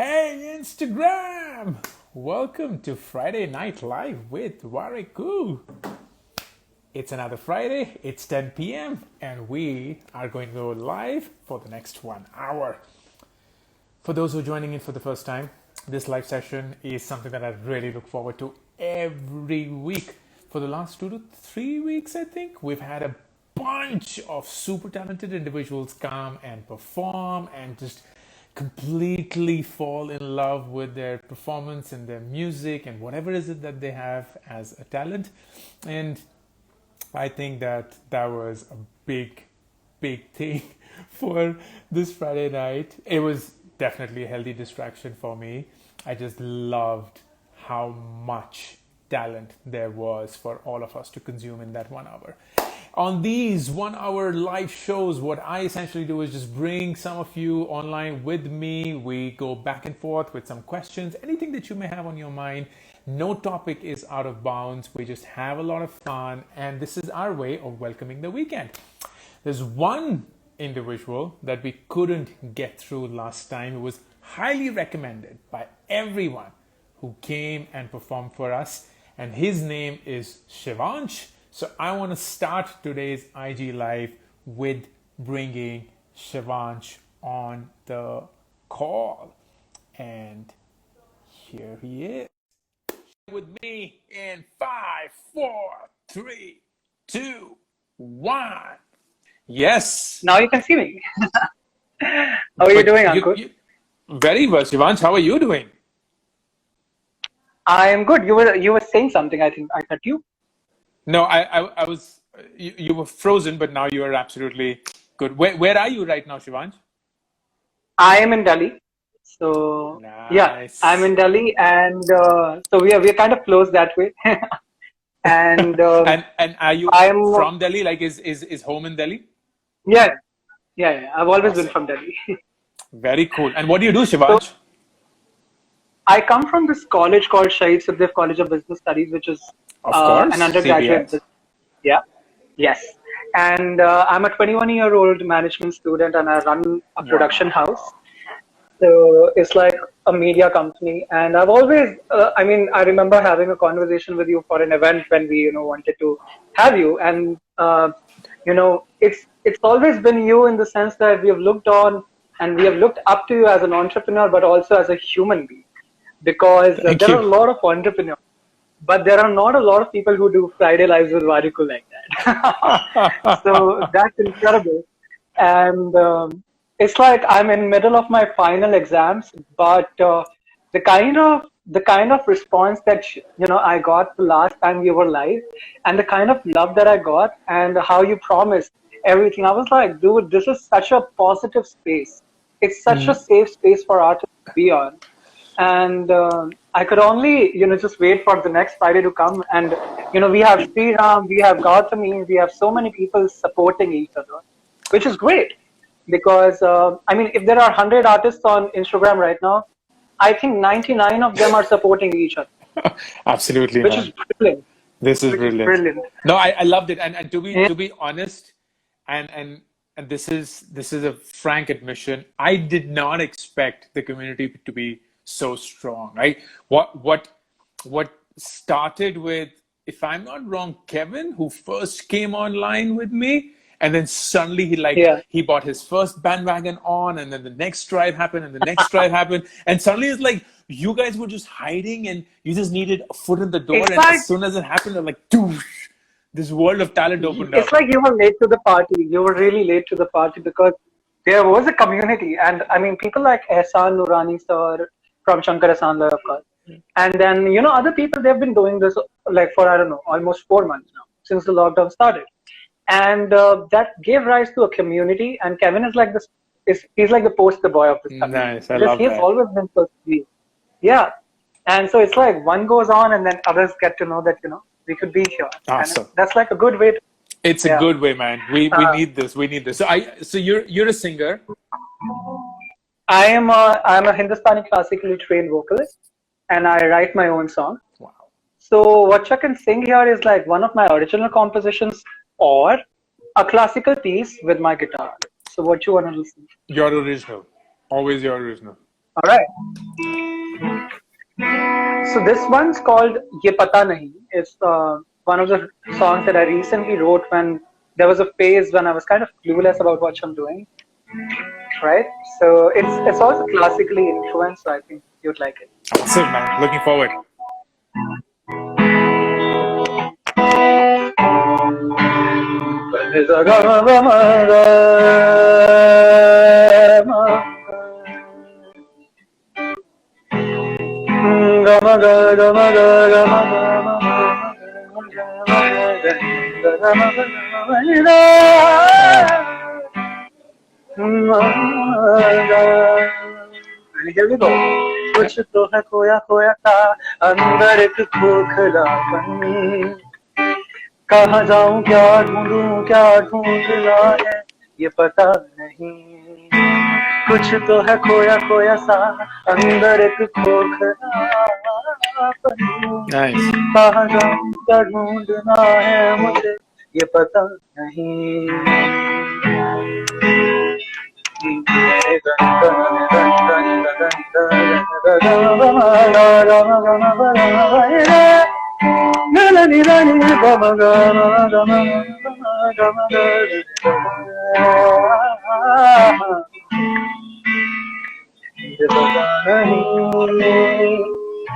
Hey Instagram! Welcome to Friday Night Live with Warikoo. It's another Friday, it's 10 p.m. and we are going to go live for the next 1 hour. For those who are joining in for the first time, this live session is something that I really look forward to every week. For the last 2 to 3 weeks, I think, we've had a bunch of super talented individuals come and perform and just completely fall in love with their performance and their music and whatever is it that they have as a talent. And I think that was a big thing for this Friday night. It was definitely a healthy distraction for me. I just loved how much talent there was for all of us to consume in that 1 hour. On these 1 hour live shows, what I essentially do is just bring some of you online with me. We go back and forth with some questions, anything that you may have on your mind. No topic is out of bounds. We just have a lot of fun, and this is our way of welcoming the weekend. There's one individual that we couldn't get through last time. It was highly recommended by everyone who came and performed for us, and his name is Shivansh. So I want to start today's IG Live with bringing Shivansh on the call. And here he is with me in 5, 4, 3, 2, 1. Yes. Now you can see me. How are you doing, Ankur? Very well, Shivansh. How are you doing? I am good. You were saying something. I think I cut you. No, I was, you were frozen, but now you are absolutely good. Where are you right now, Shivansh? I am in Delhi. So nice. Yeah, I'm in Delhi, and so we're kind of close that way. and are you from Delhi? Like is home in Delhi? Yeah. I've always been from Delhi. Very cool. And what do you do, Shivansh? So, I come from this college called Shahid Sukhdev College of Business Studies, which is an undergraduate. Yeah. Yes. And I'm a 21-year-old management student, and I run a production house. So it's like a media company. And I've always, I remember having a conversation with you for an event when we, wanted to have you. And, it's always been you in the sense that we have looked on and we have looked up to you as an entrepreneur, but also as a human being. Because there are a lot of entrepreneurs, but there are not a lot of people who do Friday Lives with Warikoo like that. So that's incredible. And it's like I'm in middle of my final exams, but the kind of response that I got the last time you were live, and the kind of love that I got, and how you promised everything, I was like, dude, this is such a positive space. It's such a safe space for artists to be on. And I could only, just wait for the next Friday to come. And, we have Sriram, we have Gautami, we have so many people supporting each other, which is great. Because, if there are 100 artists on Instagram right now, I think 99 of them are supporting each other. Absolutely. Which is brilliant. This is brilliant. No, I loved it. And to be honest, and this is a frank admission, I did not expect the community to be so strong, right? What started with, if I'm not wrong, Kevin, who first came online with me, and then suddenly he bought his first bandwagon on, and then the next drive happened, and the next drive happened, and suddenly it's like you guys were just hiding, and you just needed a foot in the door, and as soon as it happened, they're like, doosh, this world of talent opened up. It's like you were late to the party. You were really late to the party because there was a community, and people like Ehsan Nurani sir, from Shankar Asanla, of course. And then, other people, they've been doing this like for, almost 4 months now, since the lockdown started. And that gave rise to a community. And Kevin is like he's like the poster boy of this community. Nice, I love that. He's always been so sweet. Yeah. And so it's like one goes on and then others get to know that, we could be here. Awesome. And that's like a good way to. It's a good way, man. We need this. We need this. So you're a singer. I'm a Hindustani classically trained vocalist, and I write my own songs. Wow. So what you can sing here is like one of my original compositions or a classical piece with my guitar. So what you want to listen? Your original. Always your original. All right. So this one's called Ye Pata Nahi. It's one of the songs that I recently wrote when there was a phase when I was kind of clueless about what I'm doing. Right. So it's also classically influenced. So I think you'd like it. Awesome, man. Looking forward. And here we go. कुछ तो है खोया खोया था अंदर एक खोखलापन कहाँ जाऊं क्या ढूंढना है ये पता नहीं कुछ तो है खोया खोया सा अंदर एक खोखलापन कहाँ जाऊं क्या ढूंढना है मुझे ये पता नहीं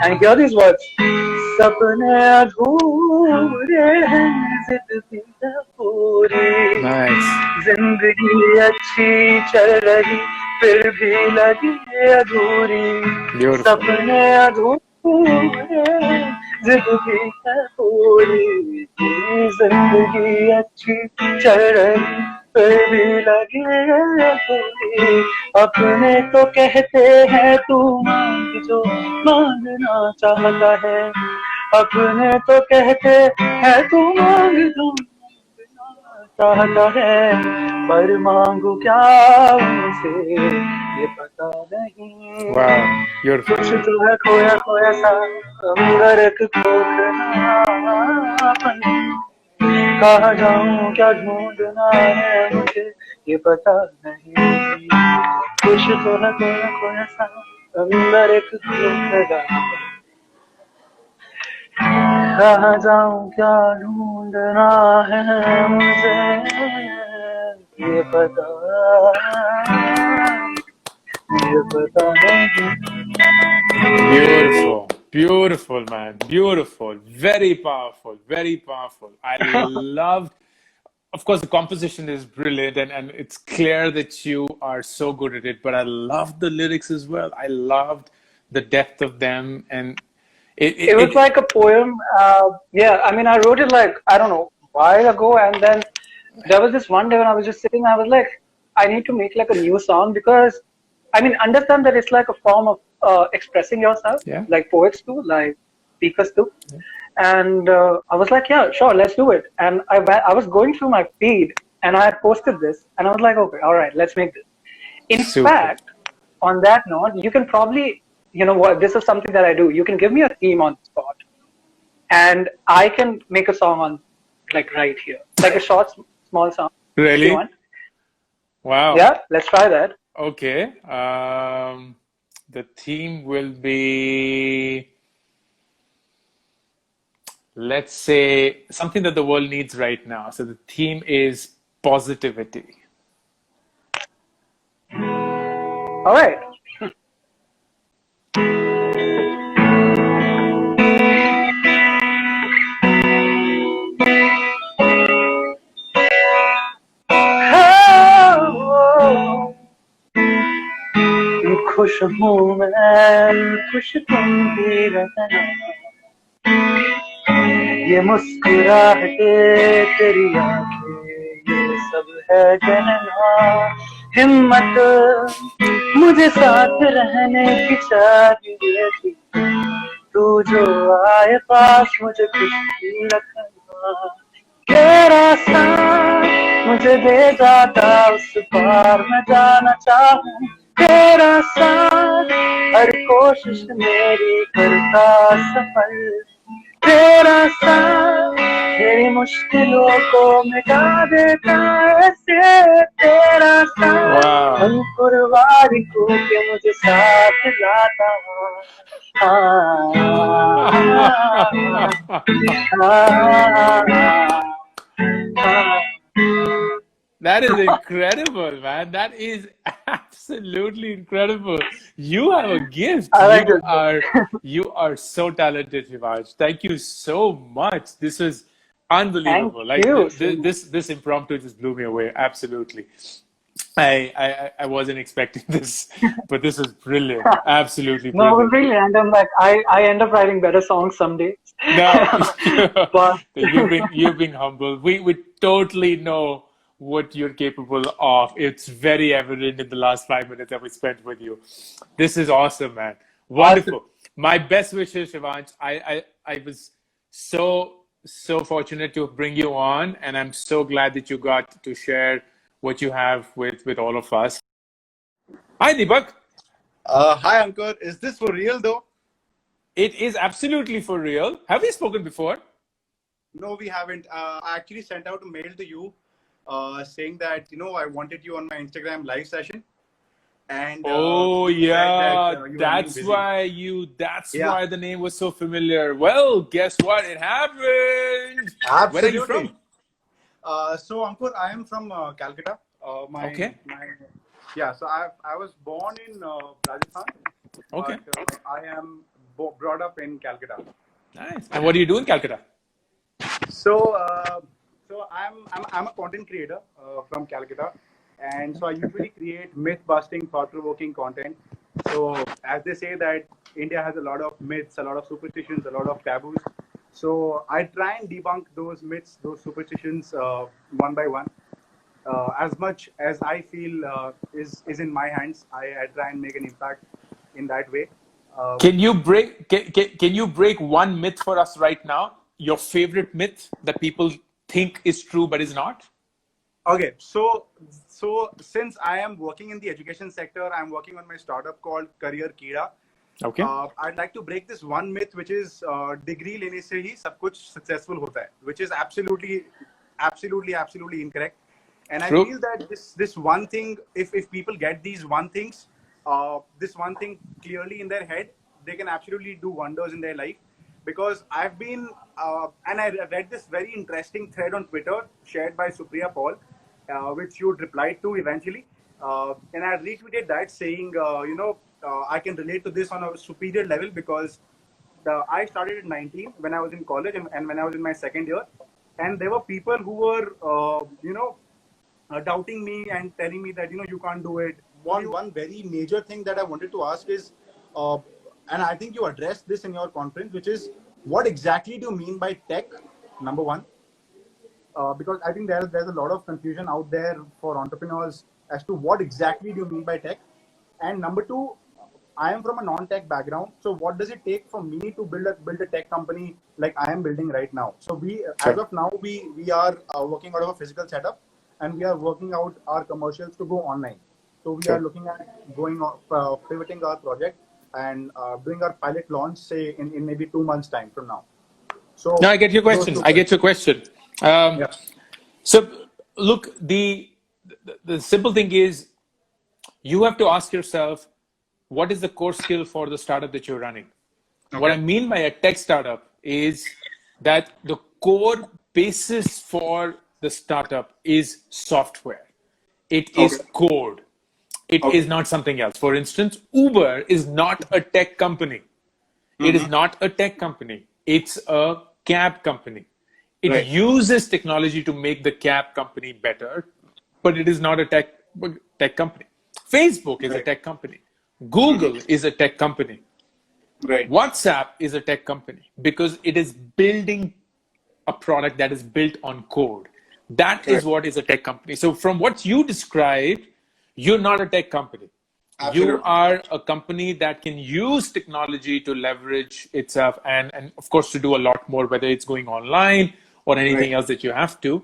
And hear these words. सपने अधूरे हैं जिंदगी पूरी जिंदगी अच्छी चल रही फिर भी लगी अधूरी सपने अधूरे जिंदगी पूरी जिंदगी अच्छी चल रही फिर भी लगी अधूरी अपने तो कहते हैं तू मांग जो मांगना चाहता है अपने तो कहते हैं तू मांग जो चाहता है पर मांगू क्या उनसे ये पता नहीं कुछ तो है खोया खोया सा अंदर एक खोखलापन कहाँ जाऊं क्या ढूंढना है मुझे ये पता नहीं कुछ तो है खोया खोया सा अंदर एक खोखलापन कहाँ जाऊं क्या ढूंढना है मुझे ये पता नहीं Beautiful, man. Beautiful. Very powerful. Very powerful. I loved, of course, the composition is brilliant and it's clear that you are so good at it, but I loved the lyrics as well. I loved the depth of them and it was like a poem. Yeah, I mean, I wrote it like, I don't know, a while ago. And then there was this one day when I was just sitting, I was like, I need to make like a new song because, I mean, understand that it's like a form of expressing yourself, like poets do, like speakers do. And I was like, yeah, sure, let's do it. And I was going through my feed and I had posted this and I was like, okay, all right, let's make this. In fact, on that note, you can probably, you know what, this is something that I do. You can give me a theme on the spot and I can make a song on like right here, like a short, small song. Really? If you want. Wow. Yeah, let's try that. Okay. The theme will be, let's say, something that the world needs right now. So the theme is positivity. All right. खुश हूँ मैं खुश तुम भी रहना ये मुस्कुराहटे तेरी आंखें ये सब है कहना हिम्मत मुझे साथ रहने की चाहिए थी तू जो आए पास मुझे खुशी रखना तेरा साथ मुझे दे जाता उस पार मैं जाना चाहूँ तेरा साथ हर कोशिश मेरी करता सफल तेरा साथ मेरी मुश्किलों को मिटा देता ऐसे तेरा साथ Wow. अंकुर वारिकू के मुझे साथ लाता That is incredible, man. That is absolutely incredible. You have a gift. I like this book. You are so talented, Shivaj. Thank you so much. This is Thank unbelievable. Like you. this impromptu just blew me away. Absolutely. I wasn't expecting this, but this is brilliant. Absolutely No, brilliant. really, and I'm like, I end up writing better songs someday. No, But you've been humble. We totally know what you're capable of. It's very evident in the last 5 minutes that we spent with you. This is awesome, man. awesome. Wonderful. My best wishes, Shivansh. I was so fortunate to bring you on, and I'm so glad that you got to share what you have with all of us. Hi, Deepak. Hi, Ankur. Is this for real though? It is absolutely for real. Have we spoken before? No, we haven't. I actually sent out a mail to you saying that, I wanted you on my Instagram live session. And Oh you said that yeah, you were being that's busy. that's Yeah, why the name was so familiar. Well, guess what? It happened. Where are you absolutely. from? So, Ankur, I am from Calcutta. Okay. Yeah, so I was born in Rajasthan, Okay. but I am brought up in Calcutta. Nice. And what do you do in Calcutta? So, I'm a content creator from Calcutta, and so I usually create myth-busting, thought-provoking content. So, as they say that India has a lot of myths, a lot of superstitions, a lot of taboos. So, I try and debunk those myths, those superstitions, one by one. As much as I feel is in my hands, I try and make an impact in that way. Uh, Can you break one myth for us right now? Your favorite myth that people think is true but is not? Okay, so since I am working in the education sector, I'm working on my startup called Career Kida. Okay. I'd like to break this one myth, which is degree लेने से ही सब कुछ successful होता है, which is absolutely incorrect. And I True. feel that this one thing, if people get these one things, this one thing clearly in their head, they can absolutely do wonders in their life. Because I've been, and I read this very interesting thread on Twitter shared by Supriya Paul, which you replied to eventually. And I retweeted that saying, I can relate to this on a superior level because I started at 19 when I was in college and when I was in my second year. And there were people who were, doubting me and telling me that, you can't do it. One very major thing that I wanted to ask is, uh, and I think you addressed this in your conference, which is what exactly do you mean by tech? Number one, because I think there's a lot of confusion out there for entrepreneurs as to what exactly do you mean by tech. And number two, I am from a non-tech background, so what does it take for me to build a tech company like I am building right now? So as Sure. of now, we are working out of a physical setup, and we are working out our commercials to go online. So we are Sure. looking at pivoting our project and doing our pilot launch, say in maybe 2 months time from now. So No, I get your those question. two I get questions. your question. Um, Yeah. so, look, the simple thing is you have to ask yourself, what is the core skill for the startup that you're running? What I Okay. mean by a tech startup is that the core basis for the startup is software. It Okay. is code. It Okay. is not something else. For instance, Uber is not a tech company. It is Mm-hmm. not a tech company. It's a cab company. It Right. uses technology to make the cab company better, but it is not a tech company. Facebook is a Right. tech company. Google Mm-hmm. is a tech company. Right. WhatsApp is a tech company because it is building a product that is built on code. That is Right. what is a tech company. So, from what you described, you're not a tech company. You Absolutely. are a company that can use technology to leverage itself and of course, to do a lot more, whether it's going online or anything Right. else that you have to.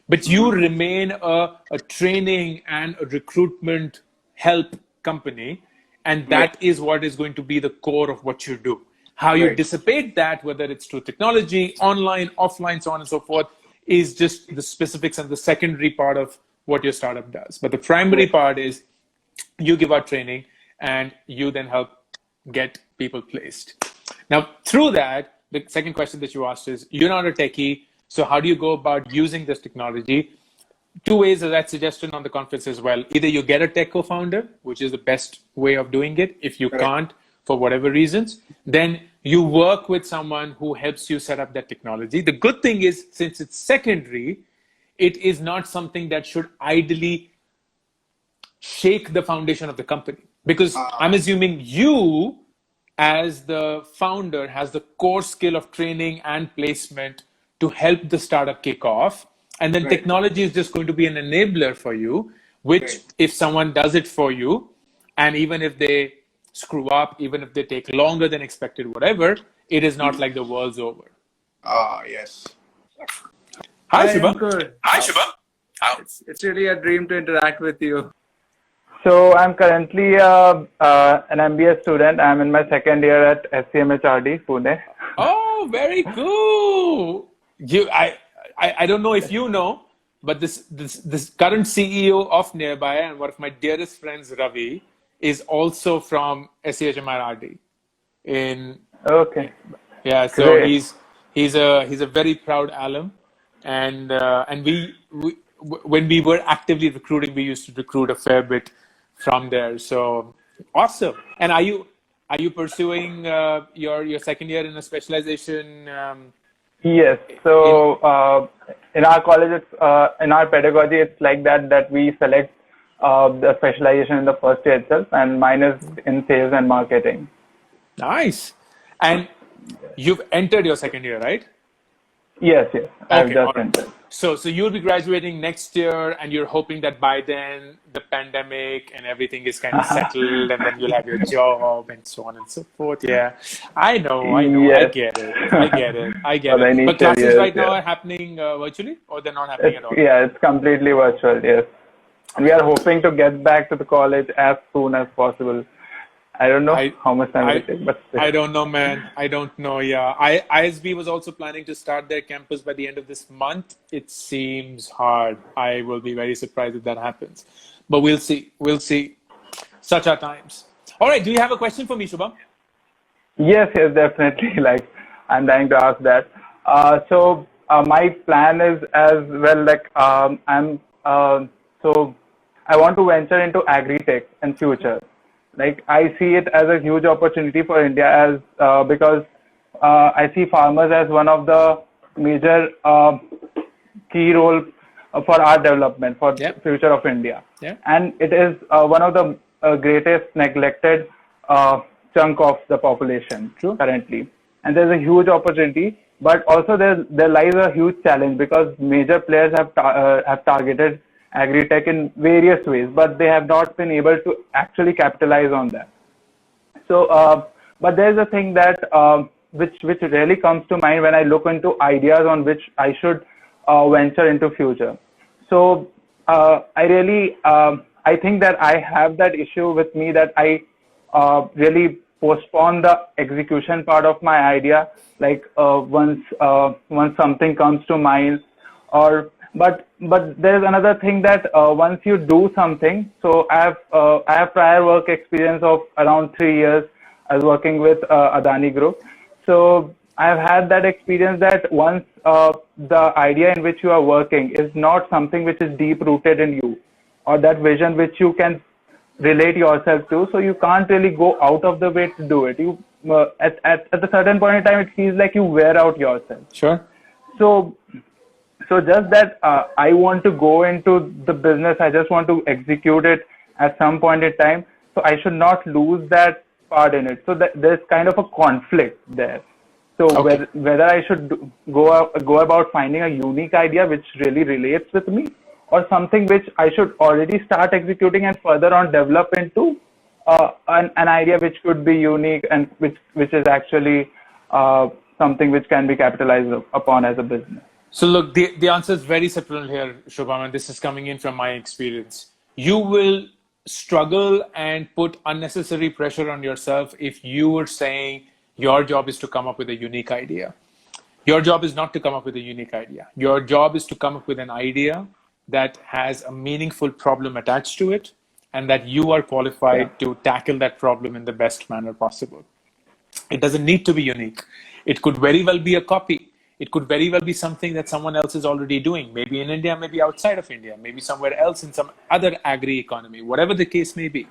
But you Mm-hmm. remain a training and a recruitment help company. And Right. that is what is going to be the core of what you do. How you Right. dissipate that, whether it's through technology, online, offline, so on and so forth, is just the specifics and the secondary part of what your startup does. But the primary part is you give out training and you then help get people placed. Now, through that, the second question that you asked is, you're not a techie, so how do you go about using this technology? Two ways of that suggestion on the conference as well. Either you get a tech co-founder, which is the best way of doing it. If you can't, for whatever reasons, then you work with someone who helps you set up that technology. The good thing is, since it's secondary, it is not something that should ideally shake the foundation of the company. Because I'm assuming you, as the founder, has the core skill of training and placement to help the startup kick off. And then technology is just going to be an enabler for you, which if someone does it for you, and even if they screw up, even if they take longer than expected, whatever, it is not like the world's over. Yes. Hi, Shubham. Ankur. Hi, Shubham. It's really a dream to interact with you. So I'm currently an MBA student. I'm in my second year at SCMHRD, Pune. Oh, very cool. I don't know if you know, but this current CEO of Nearby and one of my dearest friends, Ravi, is also from SCHMRD. Okay. Yeah, so Great. he's a very proud alum, and we when we were actively recruiting, we used to recruit a fair bit from there. So awesome. And are you pursuing your second year in a specialization? Yes. So in our college, it's in our pedagogy, it's like that we select the specialization in the first year itself, and mine is in sales and marketing. Nice. And you've entered your second year, right? Yes. I've Okay, just all right. entered. So you'll be graduating next year, and you're hoping that by then the pandemic and everything is kind of settled, and then you'll have your job and so on and so forth. Yeah, I know. I Yes. get it. For the But initial classes years, right now yeah. are happening virtually, or they're not happening at all? It's completely virtual. Yes. And we are hoping to get back to the college as soon as possible. I don't know how much time it will take, but I don't know, man. I don't know. Yeah, ISB was also planning to start their campus by the end of this month. It seems hard. I will be very surprised if that happens, but we'll see. We'll see. Such are times. All right. Do you have a question for me, Shubham? Yes, definitely. Like, I'm dying to ask that. So my plan is as well. Like, so I want to venture into agri-tech in future. Like, I see it as a huge opportunity for India as because I see farmers as one of the major key role for our development, for the future of India. Yeah. And it is one of the greatest neglected chunk of the population currently. And there's a huge opportunity, but also there lies a huge challenge because major players have targeted agri-tech in various ways, but they have not been able to actually capitalize on that. So, but there's a thing that which really comes to mind when I look into ideas on which I should venture into future. So, I think that I have that issue with me that I really postpone the execution part of my idea. Like once something comes to mind, but there's another thing that once you do something, so I have prior work experience of around 3 years. I was working with Adani Group, so I've had that experience that once the idea in which you are working is not something which is deep rooted in you, or that vision which you can relate yourself to, so you can't really go out of the way to do it. You at a certain point in time, it feels like you wear out yourself. Sure. So just that I want to go into the business. I just want to execute it at some point in time. So I should not lose that part in it. So there's kind of a conflict there. So whether I should go about finding a unique idea which really relates with me, or something which I should already start executing and further on develop into an idea which could be unique and which is actually something which can be capitalized upon as a business. So look, the answer is very simple here, Shubham, and this is coming in from my experience. You will struggle and put unnecessary pressure on yourself if you were saying Your job is to come up with a unique idea. Your job is not to come up with a unique idea. Your job is to come up with an idea that has a meaningful problem attached to it and that you are Yeah. qualified to tackle that problem in the best manner possible. It doesn't need to be unique. It could very well be a copy. It could very well be something that someone else is already doing, maybe in India, maybe outside of India, maybe somewhere else in some other agri economy, whatever the case may be.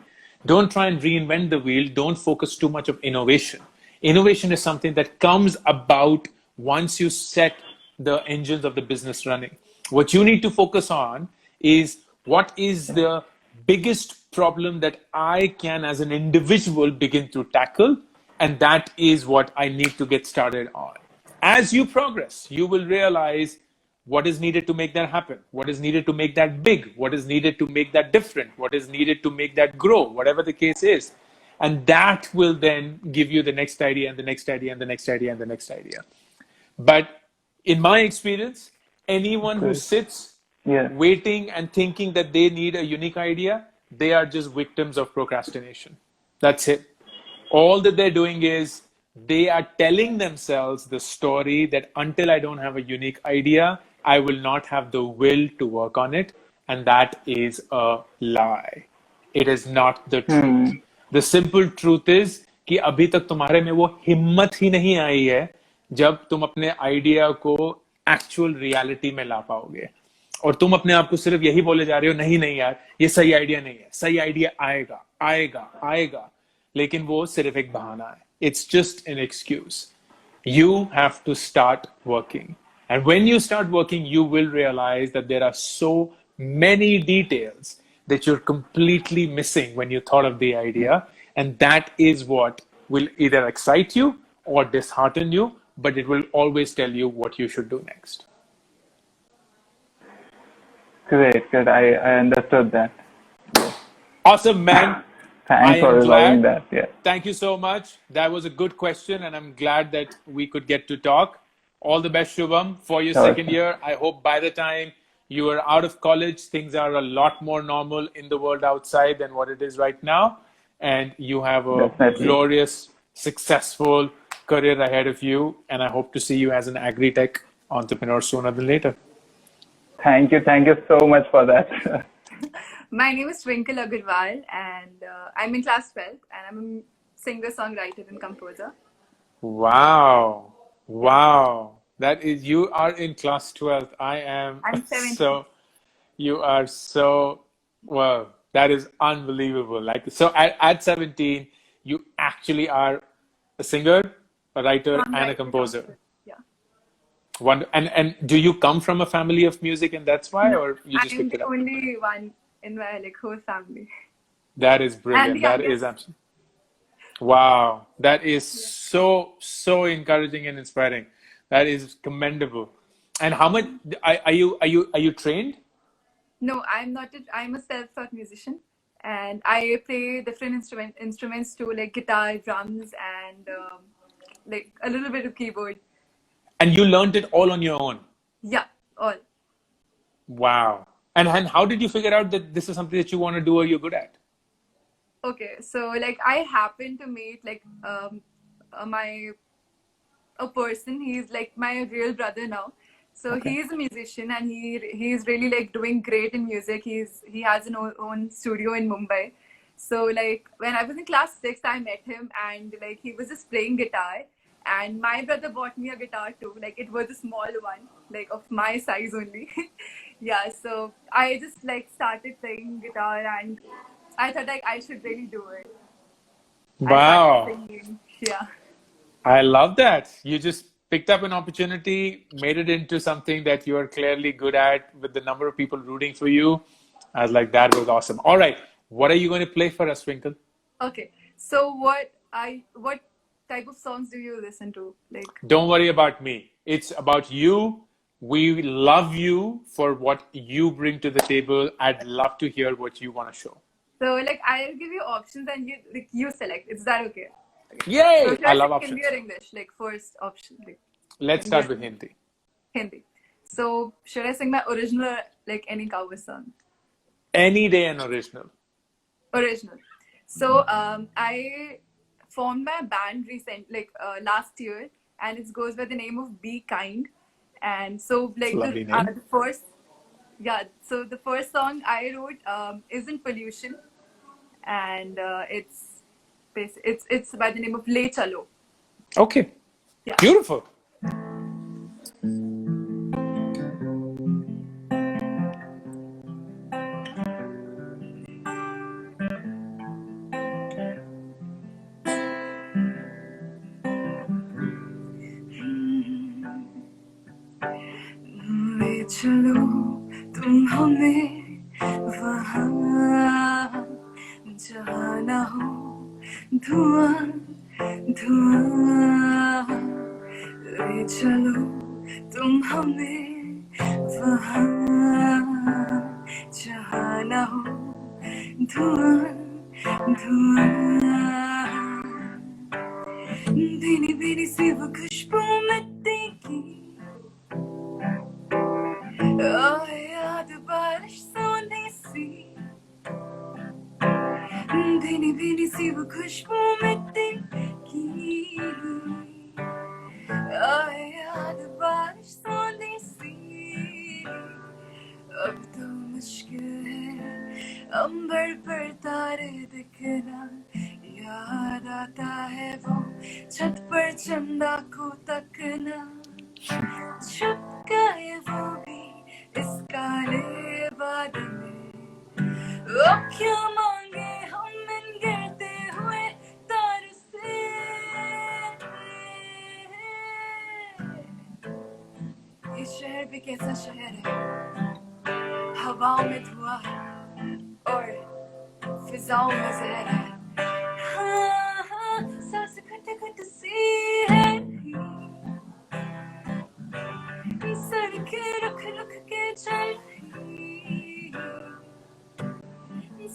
Don't try and reinvent the wheel. Don't focus too much of innovation. Innovation is something that comes about once you set the engines of the business running. What you need to focus on is what is the biggest problem that I can, as an individual, begin to tackle. And that is what I need to get started on. As you progress, you will realize what is needed to make that happen, what is needed to make that big, what is needed to make that different, what is needed to make that grow, whatever the case is. And that will then give you the next idea and the next idea and the next idea and the next idea. But in my experience, anyone who Great. sits Yeah. waiting and thinking that they need a unique idea, they are just victims of procrastination. That's it. All that they're doing is they are telling themselves the story that until I don't have a unique idea, I will not have the will to work on it. And that is a lie. It is not the truth. The simple truth is कि अभी तक तुम्हारे में वो हिम्मत ही नहीं आई है जब तुम अपने आइडिया को एक्चुअल रियलिटी में ला पाओगे और तुम अपने आप को सिर्फ यही बोले जा रहे हो नहीं नहीं यार ये सही आइडिया नहीं है सही आइडिया आएगा आएगा आएगा लेकिन वो सिर्फ एक बहाना है it's just an excuse. You have to start working. And when you start working, you will realize that there are so many details that you're completely missing when you thought of the idea. And that is what will either excite you or dishearten you, but it will always tell you what you should do next. Great, good. I understood that. Awesome, man. Thanks for resolving that. Yeah. Thank you so much. That was a good question, and I'm glad that we could get to talk. All the best, Shubham, for your second year. I hope by the time you are out of college, things are a lot more normal in the world outside than what it is right now. And you have a glorious, successful career ahead of you. And I hope to see you as an agri-tech entrepreneur sooner than later. Thank you. Thank you so much for that. My name is Twinkle Agarwal, and I'm in class 12, and I'm a singer, songwriter, and composer. Wow. Wow. That is, you are in class 12th. I'm 17. So, you are so, well, that is unbelievable. Like, so at 17, you actually are a singer, a writer, and a composer. Yeah. And do you come from a family of music and that's why, or you just picked it up? I'm the only one in my whole family. That is brilliant. That is absolutely. Wow. That is so encouraging and inspiring. That is commendable. And how much are you trained? No, I'm not. I'm a self-taught musician, and I play different instruments too, like guitar, drums, and like a little bit of keyboard. And you learned it all on your own? Yeah, all. Wow. And how did you figure out that this is something that you want to do or you're good at? Okay, so like I happened to meet like a person. He's like my real brother now. So he's a musician and he's really like doing great in music. He has an own studio in Mumbai. So like when I was in class 6, I met him and like he was just playing guitar. And my brother bought me a guitar too. Like it was a small one, like of my size only. Yeah, so I just like started playing guitar and I thought like I should really do it. Wow. Yeah. I love that. You just picked up an opportunity, made it into something that you are clearly good at with the number of people rooting for you. I was like, that was awesome. All right. What are you going to play for us, Twinkle? Okay. So what type of songs do you listen to? Like, don't worry about me. It's about you. We love you for what you bring to the table. I'd love to hear what you want to show. So like I'll give you options and you select. Is that okay? Yay! So I love options. Hindi or English? Like first option. Like, let's start with Hindi. Hindi. So should I sing my original or like any cover song? Any day an original. Original. So I formed by a band last year, and it goes by the name of Be Kind. And so It's a lovely name. the first, yeah, so the first song I wrote isn't Pollution, and it's by the name of Le Chalo. Okay. Yeah. Beautiful. ले चलो तुम हमें वहाँ जहाँ न हो धुआं धुआं ले चलो तुम हमें वहाँ जहाँ न हो धुआं धुआं भीनी भीनी सी वो खुशबू मिट्टी की याद बारिश सोने सी भीनी भीनी सी वो खुशबू मिट्टी की याद बारिश सोने सी अब तो मुश्किल है अंबर पर तारे दिखना याद आता है वो छत पर चंदा को तकना छुप गए वो भी इस काले बादल में अब क्या मांगे हम इन गिरते हुए तार से ये शहर भी कैसा शहर है हवाओं में धुआं है और फिजाओं में जहर है हाँ सांस घट घट सी है सड़कें रुक रुक के चल रही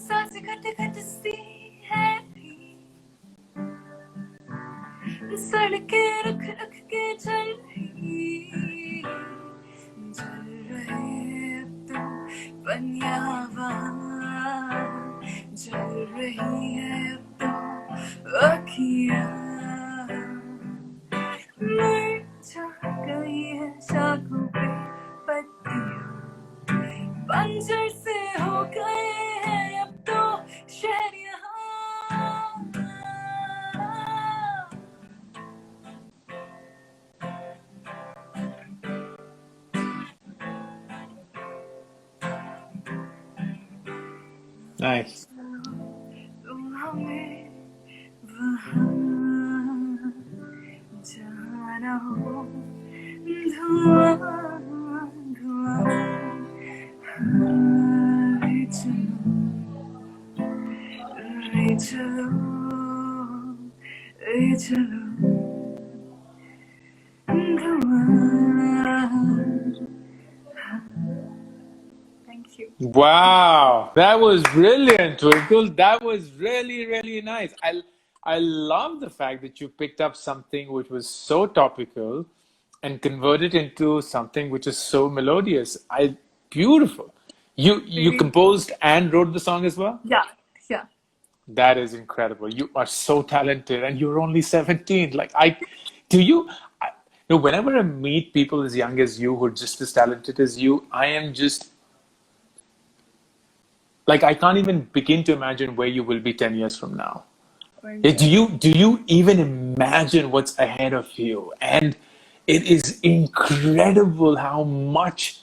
सांस घट घट सी है सड़कें रुक रुक के चल रही जल रहे अब तो पनिया वहाँ जल रही है अब तो अखियाँ मर गई है शाखों पे पत्तियाँ बंजर से हो गए हैं अब तो शहर यहाँ Nice. तुम हमें वहाँ जहाँ न हो धुआं धुआं ले चलो ले चलो धुआं Thank you. Wow, that was brilliant, Twinkle. That was really, really nice. I love the fact that you picked up something which was so topical and converted into something which is so melodious. Beautiful. You Really? composed and wrote the song as well? Yeah, yeah. That is incredible. You are so talented and you're only 17. Do you, whenever I meet people as young as you who are just as talented as you, I am just, I can't even begin to imagine where you will be 10 years from now. Do you even imagine what's ahead of you? And it is incredible how much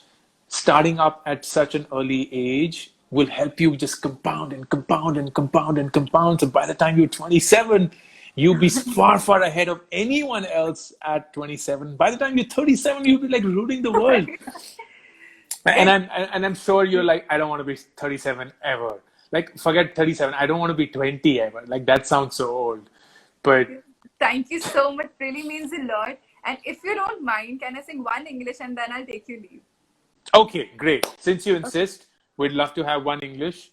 starting up at such an early age will help you just compound and compound and compound and compound. So by the time you're 27, you'll be far, far ahead of anyone else at 27. By the time you're 37, you'll be like ruling the world. And I'm sure you're like, I don't want to be 37 ever. Like, forget 37. I don't want to be 20 ever. Like, that sounds so old. But thank you so much. Really means a lot. And if you don't mind, can I sing one English and then I'll take you leave? Okay, great. Since you insist, we'd love to have one English.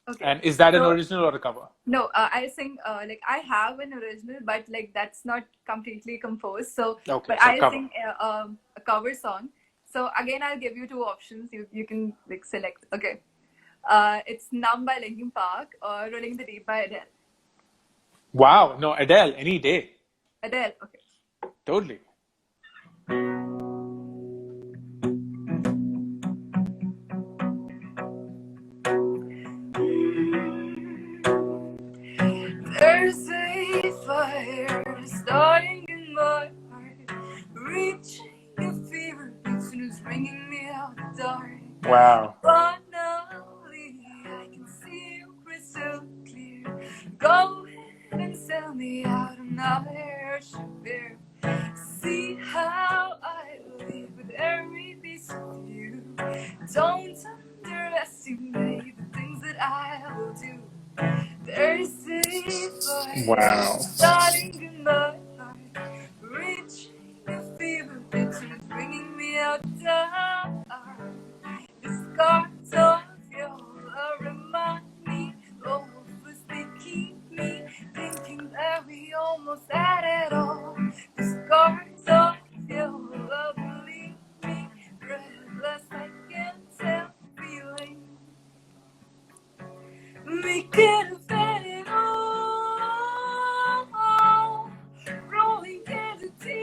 Okay. And is that an original or a cover? No, I sing I have an original, but that's not completely composed. So, okay, but so I'll sing a cover song. So again, I'll give you two options. You can select. Okay. It's Numb by Linkin Park or Rolling the Deep by Adele. Wow, no, Adele, any day. Adele. Okay. Totally. There's a fire starting in my heart, reaching a fever pitch and it's bringing me out the dark. Wow. Finally, I can see you crystal clear. Go ahead and sell me out, I'm not a shipper. See how I live with every piece of you. Don't underestimate the things that I will do. There's a fire Wow. starting in my heart, reaching a fever pitch and it's bringing me out down. The scars of your love remind me of us, they keep me thinking that we almost had it all. The scars of your love leave me breathless, I can't tell feeling. We could have had it all, rolling in the deep.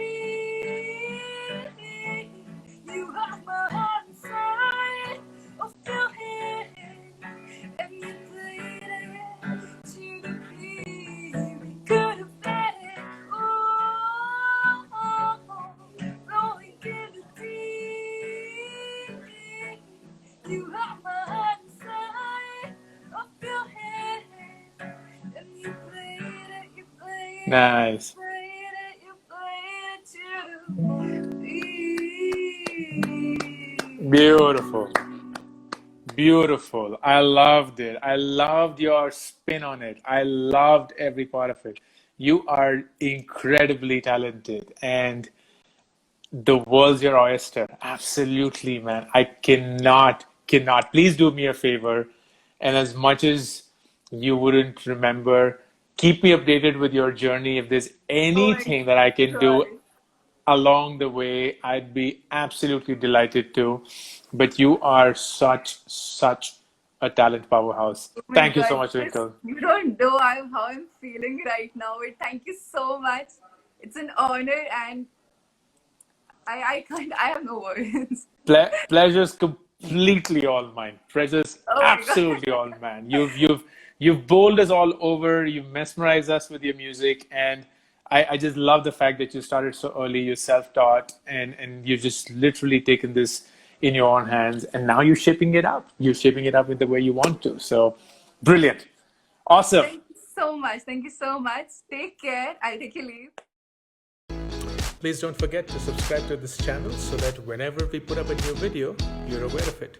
You have my heart inside of your hand, and you played it to the beat. We could have had it all, rolling in the deep. You have my heart inside of your hand, and you played it, you played Nice. it, you played it to the beat. Beautiful. Beautiful. I loved it. I loved your spin on it. I loved every part of it. You are incredibly talented and the world's your oyster. Absolutely, man. I cannot. Please do me a favor. And as much as you wouldn't remember, keep me updated with your journey. If there's Oh my anything that I can do God. along the way, I'd be absolutely delighted to. But you are such a talent powerhouse. Oh my Thank you so God. much, Twinkle. You don't know how I'm feeling right now. Thank you so much. It's an honor, and I have no words. Pleasure's completely all mine. Pleasure's Oh my absolutely God. all mine. You've bowled us all over. You've mesmerized us with your music, and I just love the fact that you started so early. You're self-taught, and you've just literally taken this in your own hands, and now you're shaping it up. You're shaping it up in the way you want to. So, brilliant, awesome. Thank you so much. Thank you so much. Take care. I'll take your leave. Please don't forget to subscribe to this channel so that whenever we put up a new video, you're aware of it.